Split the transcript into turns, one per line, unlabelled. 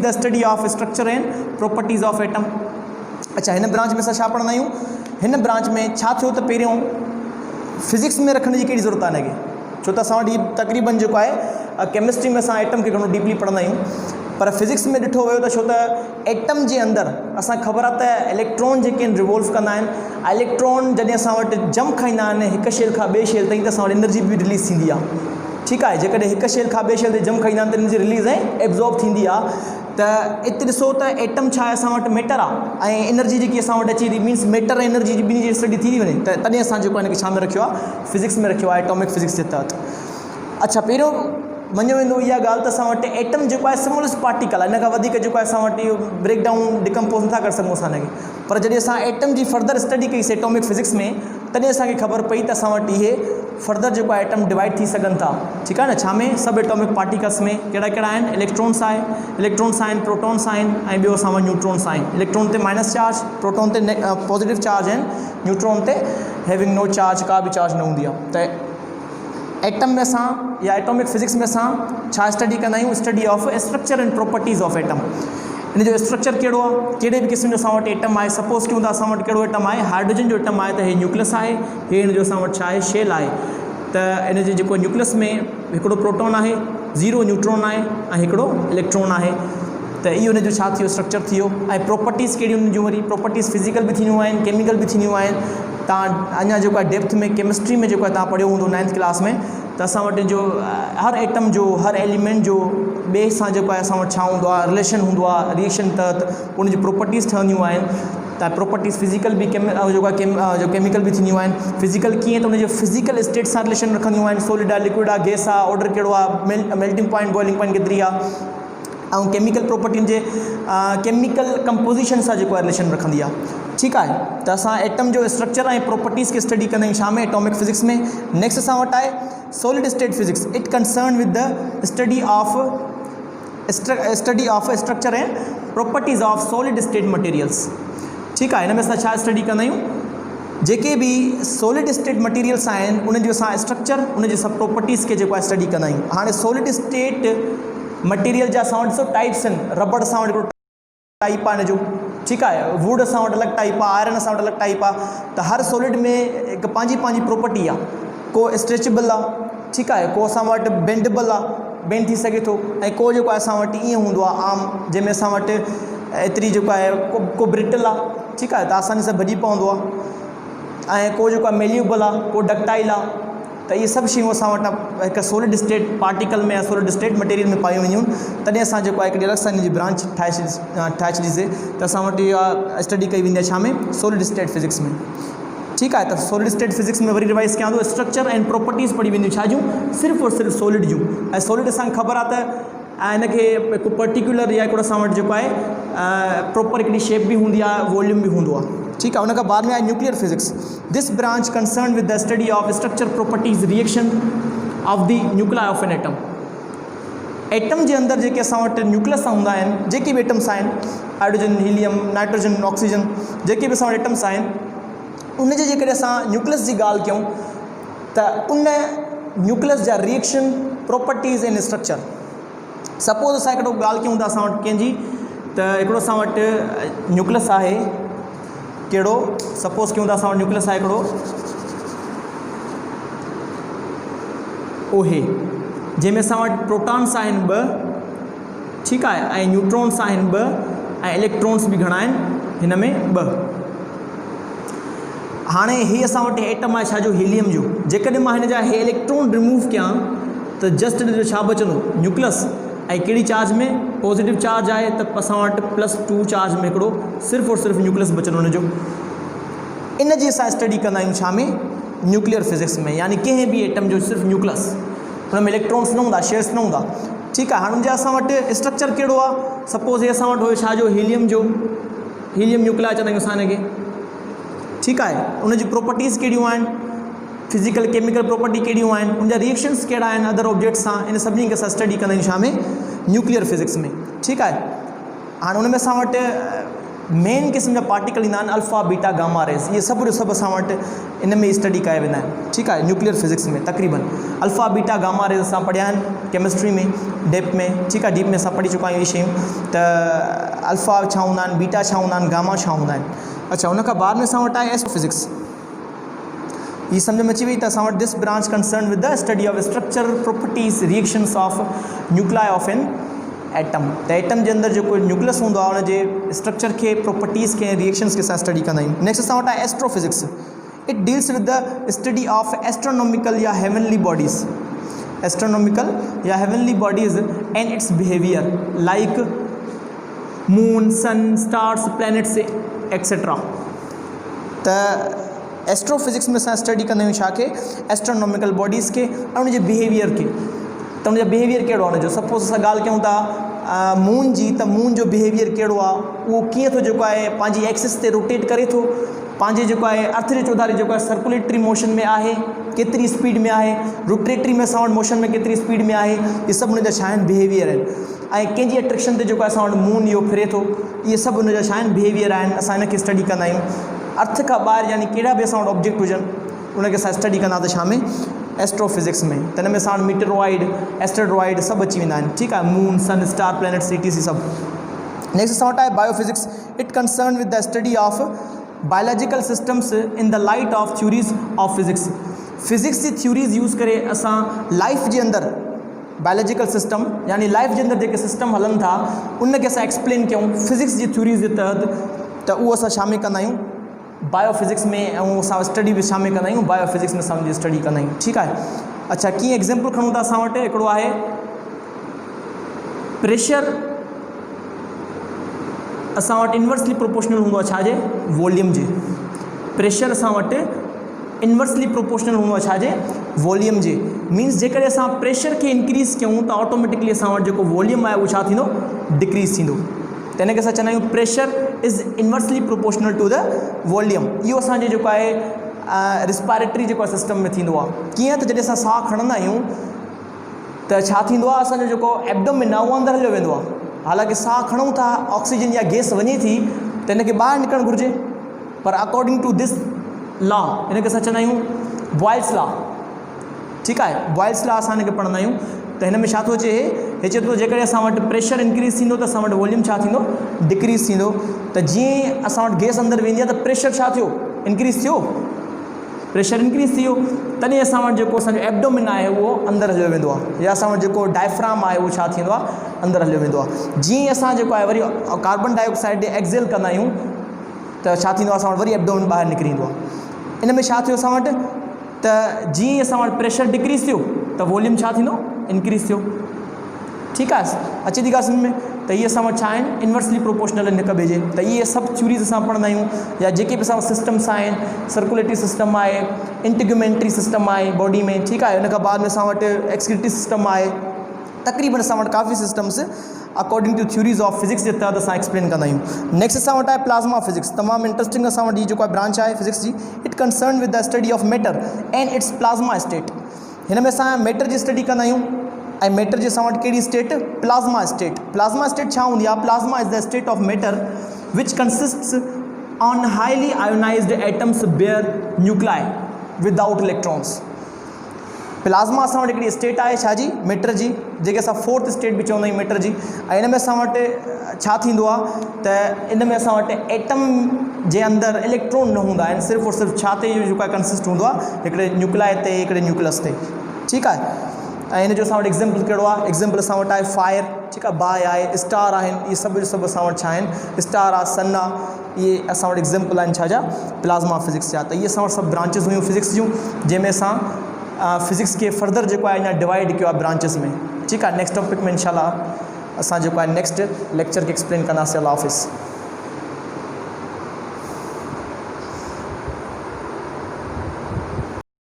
The study of structure and properties of atom. अच्छा, इन branch में असां पढ़ंदा आहियूं। इन ब्रांच में छा थियो त पहिरियों फिज़िक्स में रखण जी कहिड़ी ज़रूरत आहे हिनखे, छो त असां वटि तक़रीबन जेको आहे केमिस्ट्री में असां एटम खे घणो डीपली पढ़ंदा आहियूं, पर फिज़िक्स में ॾिठो वियो त छो त एटम जे अंदरि असांखे ख़बर आहे त इलेक्ट्रॉन जेके आहिनि रिवॉल्व कंदा आहिनि। इलेक्ट्रॉन जॾहिं असां वटि जम खाईंदा आहिनि हिकु शेल खां ॿिए शेल ताईं, त असां वटि एनर्जी बि रिलीज़ थींदी आहे। ठीकु आहे, जेकॾहिं हिकु शेल खां ॿिए शेल ते जम खाईंदा आहिनि त एनर्जी रिलीज़ ऐं एब्ज़ॉर्ब थींदी आहे। त हिते ॾिसो त एटम छा आहे, असां वटि मैटर आहे ऐं एनर्जी जेकी असां वटि अचे थी, मीन्स मैटर ऐं एनर्जी जी ॿिन्ही जी स्टडी थी वञे, त तॾहिं असां जेको आहे हिनखे छा में रखियो आहे, फिज़िक्स में रखियो आहे, एटॉमिक फिज़िक्स जे तहत। अच्छा, पहिरियों मञियो वेंदो इहा ॻाल्हि त असां वटि एटम जेको आहे स्मॉलेस्ट पार्टिकल आहे, इन खां वधीक जेको आहे असां वटि इहो ब्रेक डाउन डिकम्पोज़ नथा करे सघूं असां हिनखे। पर जॾहिं असां एटम जी फर्दर स्टडी कईसीं एटॉमिक फिज़िक्स में, तॾहिं असांखे ख़बर पई त असां वटि इहे फर्दर जेको आहे एटम डिवाइड थी सघनि था। ठीकु आहे न, छा में, सब एटॉमिक पार्टिकल्स में कहिड़ा कहिड़ा आहिनि, इलेक्ट्रॉन्स आहिनि, प्रोटॉन्स आहिनि ऐं ॿियो असां वटि न्यूट्रॉन्स आहिनि। इलेक्ट्रॉन ते माइनस चार्ज, प्रोटॉन ते पॉजिटिव चार्ज आहिनि, न्यूट्रॉन ते हैविंग नो चार्ज, का बि चार्ज न हूंदी आहे। त एटम में असां या एटॉमिक फिज़िक्स में असां छा स्टडी कंदा आहियूं, study of structure and properties of atom. इन जो स्ट्रक्चर कहिड़ो आहे, कहिड़े बि क़िस्म जो असां वटि एटम आहे। सपोज़ कयूं था असां वटि कहिड़ो एटम आहे, हाइड्रोजन जो एटम आहे, त हे न्यूक्लियस आहे, हे इन जो असां वटि छा आहे, शेल आहे। त इन जे जेको न्यूक्लियस में हिकिड़ो प्रोटॉन आहे, 0 न्यूट्रॉन आहे ऐं हिकिड़ो इलेक्ट्रॉन आहे। त इहो इन जो छा थियो, स्ट्रक्चर थियो। ऐं प्रॉपर्टीज़ कहिड़ियूं उन जूं, वरी प्रॉपर्टीज़ फिज़िकल बि थींदियूं आहिनि, केमिकल बि थींदियूं आहिनि। तव्हां अञा जेको आहे डेप्थ में केमिस्ट्री में जेको आहे तव्हां पढ़ियो हूंदो 9th क्लास में, त असां वटि जो हर एटम जो, हर एलिमेंट जो ॿिए सां जेको आहे असां वटि छा हूंदो आहे, रिलेशन हूंदो आहे, रिएक्शन तहत उन जी प्रॉपर्टीज़ ठहंदियूं आहिनि। त प्रॉपर्टीज़ फिज़िकल बि जेको आहे जो केमिकल बि थींदियूं आहिनि। फिज़िकल कीअं, त उन जो फिज़िकल स्टेट सां रिलेशन रखंदियूं आहिनि, सॉलिड आहे, लिक्विड आहे, गैस आहे, ऑर्डर कहिड़ो आहे, मेल्टिंग पॉइंट, बॉइलिंग पॉइंट केतिरी आहे। ऐं केमिकल प्रॉपर्टियुनि जे केमिकल कंपोजिशन सां जेको आहे रिलेशन रखंदी आहे। ठीकु आहे, त असां एटम जो स्ट्रक्चर ऐं प्रॉपर्टीज़ खे स्टडी कंदा आहियूं छा में, एटॉमिक फिज़िक्स में। नेक्स्ट असां वटि आहे solid state physics. It concern with the study of structure and properties of solid state materials. ठीकु आहे, हिन में असां छा स्टडी कंदा आहियूं, जेके बि सॉलिड स्टेट मटीरियल्स आहिनि उन जो असां स्ट्रक्चर, उन जी सभु प्रॉपर्टीज़ खे जेको आहे स्टडी कंदा आहियूं। हाणे सॉलिड स्टेट मटीरियल जा असां वटि सभु टाइप्स आहिनि। रबड़ असां वटि हिकिड़ो टाइप आहे हिन जो, ठीकु आहे, वुड असां वटि अलॻि टाइप आहे, आयरन असां वटि अलॻि टाइप आहे। त हर सॉलिड में हिकु पंहिंजी पंहिंजी प्रॉपर्टी आहे। को स्ट्रेचेबल आहे, ठीकु आहे, को असां वटि बेंडेबल आहे, बेंड थी सघे थो, ऐं को जेको आहे असां वटि ईअं हूंदो आहे आम, जंहिंमें असां वटि एतिरी जेको आहे को ब्रिटल आहे, ठीकु आहे, त आसानी सां भॼी पवंदो आहे। ऐं को जेको आहे मेल्यूबल आहे, को डक्टाइल आहे। त इहे सभु शयूं असां वटि हिकु सॉलिड स्टेट पार्टिकल में या सॉलिड स्टेट मटीरियल में पायूं वेंदियूं। तॾहिं असां जेको आहे हिकिड़ी अलॻि सां हिन जी ब्रांच ठाहे छॾीसीं, त असां वटि इहा स्टडी कई वेंदी आहे छा में, सॉलिड स्टेट फिज़िक्स में। ठीकु आहे, त सॉलिड स्टेट फिज़िक्स में वरी रिवाइज़ कयां थो, स्ट्रक्चर एंड प्रॉपर्टीज़ पढ़ी वेंदियूं छा जूं, सिर्फ़ु और सिर्फ़ु सॉलिड जूं। ऐं सॉलिड असांखे ख़बर आहे त हिनखे हिकु पर्टिकुलर या हिकिड़ो असां वटि जेको आहे प्रॉपर हिकिड़ी शेप बि हूंदी आहे, वॉल्यूम बि हूंदो आहे। ठीकु आहे, उनखां बाद में आहे nuclear physics. This branch concern with the study of structure, properties, reaction of the nuclear of an atom. Atom जे अंदरि जेके असां वटि न्यूक्लियस हूंदा आहिनि, जेके बि एटम्स आहिनि, हाइड्रोजन, हीलियम, नाइट्रोजन, ऑक्सीजन, जेके बि असां वटि एटम्स आहिनि, उन जे जेकॾहिं असां न्यूक्लियस जी ॻाल्हि कयूं त उन न्यूक्लियस जा reaction, properties and structure. Suppose असां हिकिड़ो ॻाल्हि कयूं था असां वटि कंहिंजी, त हिकिड़ो असां वटि न्यूक्लियस आहे, कहिड़ो, सपोज़ कयूं था असां वटि न्यूक्लियस आहे हिकिड़ो ओहे, जंहिंमें असां वटि प्रोटॉन्स आहिनि 2, ठीकु आहे, ऐं न्यूट्रॉन्स आहिनि 2, ऐं इलेक्ट्रॉन्स बि घणा आहिनि हिन में 2। हाणे ही असां वटि एटम आहे छा जो, हीलियम जो। जेकॾहिं मां हिन जा हे इलेक्ट्रॉन रिमूव कयां त जस्ट हिन जो छा बचंदो, न्यूक्लियस। ऐं कहिड़ी चार्ज में, पॉजिटिव चार्ज आहे, त असां वटि +2 चार्ज में हिकिड़ो सिर्फ़ु और सिर्फ़ु न्यूक्लियस बचंदो हुनजो। इन जी असां स्टडी कंदा आहियूं छा में, न्यूक्लियर फिज़िक्स में। यानी कंहिं बि एटम जो सिर्फ़ु न्यूक्लियस, हुन में इलेक्ट्रॉन्स न हूंदा, शेयर्स न हूंदा। ठीकु आहे, हाणे हुनजा असां वटि स्ट्रक्चर कहिड़ो आहे, सपोज़ हे असां वटि हुयो छा जो, हीलियम जो, हीलियम न्यूक्लियर चवंदा आहियूं असां हिनखे। ठीकु आहे, उनजी प्रॉपर्टीज़ कहिड़ियूं आहिनि, फिज़िकल केमिकल प्रॉपर्टी कहिड़ियूं आहिनि, उनजा रिएक्शन्स कहिड़ा आहिनि अदर ऑब्जेक्ट्स सां, इन सभिनी खे असां स्टडी कंदा आहियूं छा में, न्यूक्लियर फिज़िक्स में। ठीकु आहे, हाणे उन में असां वटि मेन क़िस्म जा पार्टिकल ईंदा आहिनि अल्फ़ा बीटा गामा रेज़, इहे सभु जो सभु असां वटि इन में स्टडी कया वेंदा आहिनि। ठीकु आहे, न्यूक्लियर फिज़िक्स में तक़रीबन अल्फ़ा बीटा गामा रेज़ असां पढ़िया आहिनि केमिस्ट्री में डेप में। ठीकु आहे, डीप में असां पढ़ी चुका आहियूं इहे शयूं त अल्फ़ा छा हूंदा आहिनि, बीटा छा हूंदा आहिनि, गामा छा हूंदा आहिनि। अच्छा, उन खां बाद में असां वटि आहे एस्ट्रोफिज़िक्स। ये समझ में अची वई त असां वटि this branch concern with the study of structure properties reactions of nuclei of an atom. त एटम जे अंदरि जेको न्यूक्लियस हूंदो आहे उनजे स्ट्रक्चर खे, प्रोपर्टीज़ खे, रिएक्शंस खे असां स्टडी कंदा आहियूं। नेक्स्ट असां वटि आहे astrophysics. It deals with the study of astronomical या हेवनली बॉडीज़, एस्ट्रोनॉमिकल या heavenly bodies and its behaviour like moon, sun, stars, planets etcetera. त एस्ट्रोफिज़िक्स में असां स्टडी कंदा आहियूं छा खे, एस्ट्रोनॉमिकल बॉडीज़ खे ऐं उनजे बिहेवियर खे। त उनजो बिहेवियर कहिड़ो आहे उनजो, सपोज़ असां ॻाल्हि कयूं था मून जी, त मून जो बिहेवियर कहिड़ो आहे, उहो कीअं थो जेको आहे पंहिंजी एक्सिस ते रोटेट करे थो, पंहिंजे जेको आहे अर्थ जे चौधारी जेको आहे सर्कुलेटरी मोशन में आहे, केतिरी स्पीड में आहे, रोटेटरी में असां वटि मोशन में केतिरी स्पीड में आहे, इहे सभु उनजा छा आहिनि, बिहेवियर आहिनि। ऐं कंहिंजी अट्रैक्शन ते जेको आहे असां वटि मून इहो फिरे थो, इहे सभु उनजा छा आहिनि, बिहेवियर आहिनि। असां इनखे स्टडी कंदा आहियूं। अर्थ खां ॿाहिरि यानी कहिड़ा बि असां वटि ऑब्जेक्ट हुजनि उनखे असां स्टडी कंदा त छा में, एस्ट्रोफिज़िक्स में। त हिन में असां वटि मीटरॉइड, एस्टेरॉइड सभु अची वेंदा आहिनि। ठीकु आहे, moon, sun, star, planets, ETC सभु। नेक्स्ट असां वटि आहे biophysics. It concern with the study of biological systems in the light of theories of physics. Physics जी थ्योरीज़ यूज़ करे असां लाइफ जे अंदरि बायोलॉजिकल सिस्टम यानी लाइफ जे अंदरि जेके सिस्टम हलनि था उनखे असां एक्सप्लेन कयूं फिज़िक्स जी थ्योरीज़ जे तहत, त उहो असां शामिल कंदा आहियूं बायोफिज़िक्स में। ऐं असां स्टडी बि शामिल कंदा आहियूं बायोफिज़िक्स में, असां स्टडी कंदा आहियूं। ठीकु आहे। अच्छा, कीअं एग्ज़ाम्पल खणूं था असां वटि, हिकिड़ो आहे प्रेशर असां वटि इनवर्सली प्रोपोर्शनल हूंदो आहे छाजे, वॉल्यूम जे। प्रेशर असां वटि इनवर्सली प्रोपोर्शनल हूंदो आहे छाजे, वॉल्यूम जे। मीन्स जेकॾहिं असां प्रेशर खे इंक्रीज़ कयूं त ऑटोमेटिकली असां वटि जेको वॉल्यूम आहे उहो छा थींदो, डिक्रीज़ थींदो। त हिनखे असां चवंदा आहियूं pressure is inversely proportional to the volume. इहो असांजे जेको आहे रिस्पायरेटरी जेको आहे सिस्टम में थींदो आहे। कीअं त जॾहिं असां साहु खणंदा आहियूं त छा थींदो आहे, असांजो जेको एब्डोमेन आहे उहो अंदरि हलियो वेंदो आहे। हालांकि साहु खणूं था, ऑक्सीजन या गैस वञे थी त हिनखे ॿाहिरि निकिरणु घुरिजे, पर अकॉर्डिंग टू दिस लॉ, हिनखे असां चवंदा आहियूं बॉयल्स लॉ। ठीकु आहे, बॉयल्स लॉ असां हिनखे पढ़ंदा आहियूं। त हिन में छा थो अचे, हे चए थो जेकॾहिं असां वटि प्रेशर इंक्रीज़ थींदो त असां वटि वॉल्यूम छा थींदो, डिक्रीज़ थींदो। त जीअं असां वटि गैस अंदरि वेंदी आहे त प्रेशर छा थियो, इंक्रीज़ थियो, प्रेशर इंक्रीज़ थी वियो। तॾहिं असां वटि जेको असांजो एब्डोमेन आहे उहो अंदरि हलियो वेंदो आहे, या असां वटि जेको डायफ्राम आहे उहो छा थींदो आहे, अंदरि हलियो वेंदो आहे। जीअं असां जेको आहे वरी कार्बन डाइऑक्साइड एक्सेल कंदा आहियूं त छा थींदो आहे, असां वटि वरी एब्डोमेन ॿाहिरि निकिरी ईंदो आहे। इन में छा थियो असां वटि, त जीअं असां वटि प्रेशर डिक्रीज़ थियो त वॉल्यूम छा थींदो, इंक्रीज़ थियो। ठीकु आहे, अचे थी ॻाल्हि सम्झ में। त इहे असां वटि छा आहिनि, इनवर्सली प्रोपोर्शनल आहिनि हिक ॿिए जे। त इहे सभु थ्योरीज़ असां पढ़ंदा आहियूं, या जेके बि असां सिस्टम्स आहिनि, सर्कुलेटरी सिस्टम आहे, इंटीग्यूमेंट्री सिस्टम आहे बॉडी में। ठीकु आहे, हुन खां बाद में असां वटि एक्सक्रीटरी सिस्टम आहे। तक़रीबन असां वटि काफ़ी systems according to theories of physics जे तहत असां एक्सप्लेन कंदा आहियूं। नेक्स्ट असां वटि आहे प्लाज़्मा फिज़िक्स। तमामु इंट्रस्टिंग असां वटि जेको आहे ब्रांच आहे फिज़िक्स जी। It concern with the study of matter and its plasma state. हिन में असां मैटर जी स्टडी कंदा आहियूं, ऐं मैटर जे असां वटि कहिड़ी state, plasma state. Plasma state छा हूंदी आहे, plasma is the state of matter which consists on highly ionized atoms bare nuclei without electrons. Plasma असां वटि हिकिड़ी स्टेट आहे छा जी, मैटर जी, जेके असां फोर्थ स्टेट बि चवंदा आहियूं मैटर जी। ऐं हिन में असां वटि छा थींदो आहे त इन में असां वटि एटम जे अंदरि इलेक्ट्रॉन न हूंदा आहिनि, सिर्फ़ु और सिर्फ़ु छा ते जेको आहे कंसिस्ट हूंदो आहे, हिकिड़े न्यूक्लाई ते, हिकिड़े न्यूक्लियस ते। ठीकु आहे। ऐं हिन जो असां वटि एग्ज़ाम्पल कहिड़ो आहे, एग्ज़ाम्पल असां वटि आहे फायर। ठीकु आहे, बाहि आहे, स्टार आहिनि, इहे सभु सभु असां वटि छा आहिनि, स्टार आहे, सन आहे। इहे असां वटि एग्ज़ाम्पल आहिनि छा जा, प्लाज़्मा फिज़िक्स जा। त इहे असां वटि सभु ब्रांचिस हुयूं फिज़िक्स जूं, जंहिंमें असां फिज़िक्स खे फर्दर जेको आहे अञा डिवाइड कयो आहे ब्रांचिस में। ठीकु आहे, नेक्स्ट टॉपिक में इंशाल्लाह असां जेको आहे नेक्स्ट लेक्चर खे एक्सप्लेन कंदासीं। अल्लाह हाफ़िज़।